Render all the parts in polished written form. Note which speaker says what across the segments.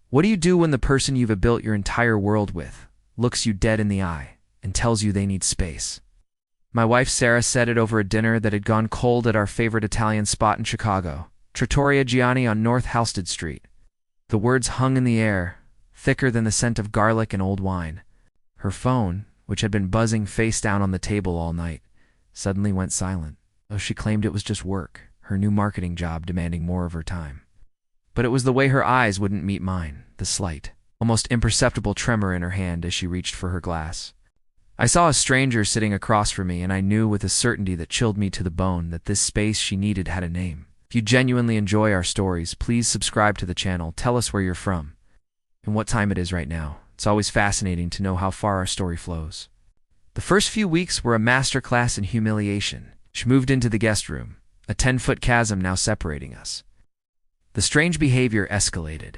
Speaker 1: What do you do when the person you've built your entire world with looks you dead in the eye and tells you they need space? My wife Sarah said it over a dinner that had gone cold at our favorite Italian spot in Chicago, Trattoria Gianni on North Halsted Street. The words hung in the air, thicker than the scent of garlic and old wine. Her phone, which had been buzzing face down on the table all night, suddenly went silent. Though she claimed it was just work, her new marketing job demanding more of her time. But it was the way her eyes wouldn't meet mine, the slight, almost imperceptible tremor in her hand as she reached for her glass. I saw a stranger sitting across from me, and I knew with a certainty that chilled me to the bone that this space she needed had a name. If you genuinely enjoy our stories, please subscribe to the channel, tell us where you're from, and what time it is right now. It's always fascinating to know how far our story flows. The first few weeks were a masterclass in humiliation. She moved into the guest room, a 10-foot chasm now separating us. The strange behavior escalated.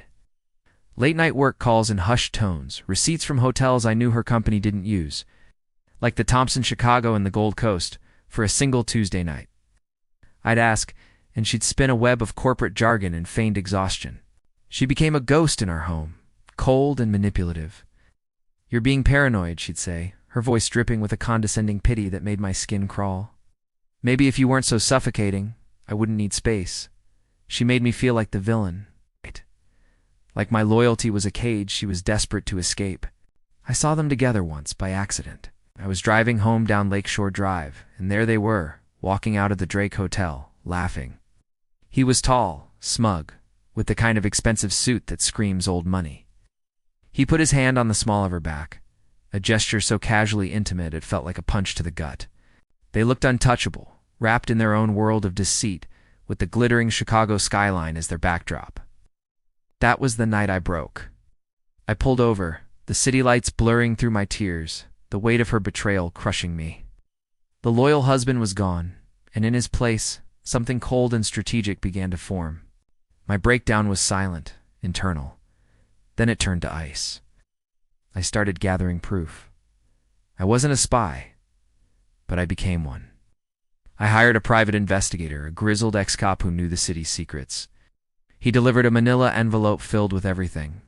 Speaker 1: Late-night work calls in hushed tones, receipts from hotels I knew her company didn't use, like the Thompson Chicago and the Gold Coast, for a single Tuesday night. I'd ask, and she'd spin a web of corporate jargon and feigned exhaustion. She became a ghost in our home, cold and manipulative. "You're being paranoid," she'd say, her voice dripping with a condescending pity that made my skin crawl. "Maybe if you weren't so suffocating, I wouldn't need space." She made me feel like the villain. Like my loyalty was a cage she was desperate to escape. I saw them together once, by accident. I was driving home down Lakeshore Drive, and there they were, walking out of the Drake Hotel, laughing. He was tall, smug, with the kind of expensive suit that screams old money. He put his hand on the small of her back, a gesture so casually intimate it felt like a punch to the gut. They looked untouchable, wrapped in their own world of deceit, with the glittering Chicago skyline as their backdrop. That was the night I broke. I pulled over, the city lights blurring through my tears, the weight of her betrayal crushing me. The loyal husband was gone, and in his place, something cold and strategic began to form. My breakdown was silent, internal. Then it turned to ice. I started gathering proof. I wasn't a spy, but I became one. I hired a private investigator, a grizzled ex-cop who knew the city's secrets. He delivered a manila envelope filled with everything.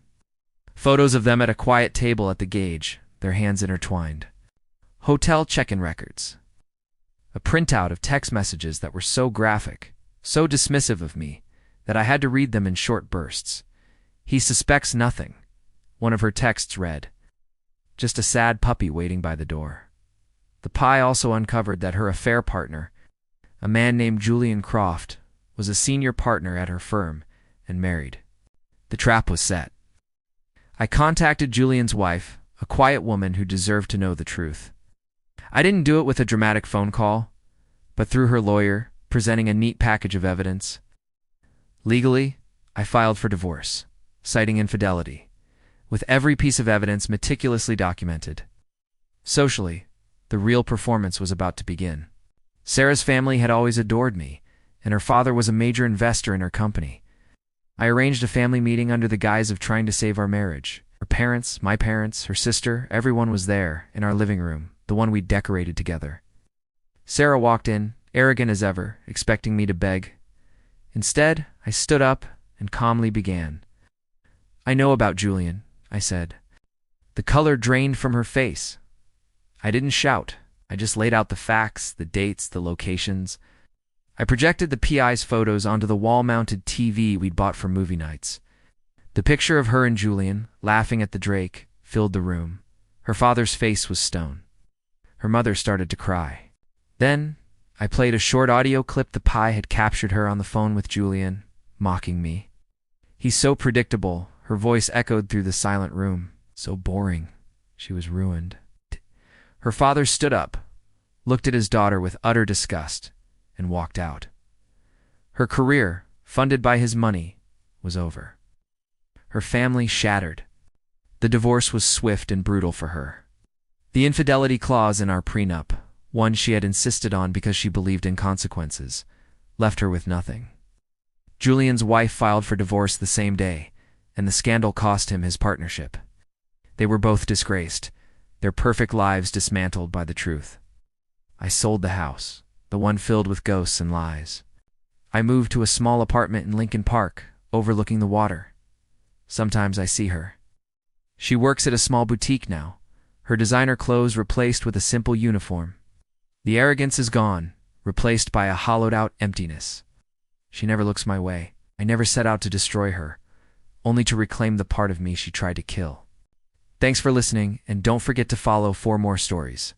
Speaker 1: Photos of them at a quiet table at the gauge, their hands intertwined. Hotel check-in records. A printout of text messages that were so graphic, so dismissive of me, that I had to read them in short bursts. "He suspects nothing," one of her texts read. "Just a sad puppy waiting by the door." The pie also uncovered that her affair partner, a man named Julian Croft, was a senior partner at her firm and married. The trap was set. I contacted Julian's wife, a quiet woman who deserved to know the truth. I didn't do it with a dramatic phone call, but through her lawyer, presenting a neat package of evidence. Legally, I filed for divorce, citing infidelity, with every piece of evidence meticulously documented. Socially, the real performance was about to begin. Sarah's family had always adored me, and her father was a major investor in her company. I arranged a family meeting under the guise of trying to save our marriage. Her parents, my parents, her sister, everyone was there, in our living room, the one we'd decorated together. Sarah walked in, arrogant as ever, expecting me to beg. Instead, I stood up and calmly began. "I know about Julian," I said. The color drained from her face. I didn't shout. I just laid out the facts, the dates, the locations. I projected the PI's photos onto the wall-mounted TV we'd bought for movie nights. The picture of her and Julian, laughing at the Drake, filled the room. Her father's face was stone. Her mother started to cry. Then, I played a short audio clip the pie had captured her on the phone with Julian, mocking me. "He's so predictable," her voice echoed through the silent room. "So boring." She was ruined. Her father stood up, looked at his daughter with utter disgust, and walked out. Her career, funded by his money, was over. Her family shattered. The divorce was swift and brutal for her. The infidelity clause in our prenup, one she had insisted on because she believed in consequences, left her with nothing. Julian's wife filed for divorce the same day, and the scandal cost him his partnership. They were both disgraced, their perfect lives dismantled by the truth. I sold the house, the one filled with ghosts and lies. I moved to a small apartment in Lincoln Park, overlooking the water. Sometimes I see her. She works at a small boutique now, her designer clothes replaced with a simple uniform. The arrogance is gone, replaced by a hollowed-out emptiness. She never looks my way. I never set out to destroy her, only to reclaim the part of me she tried to kill. Thanks for listening, and don't forget to follow for more stories.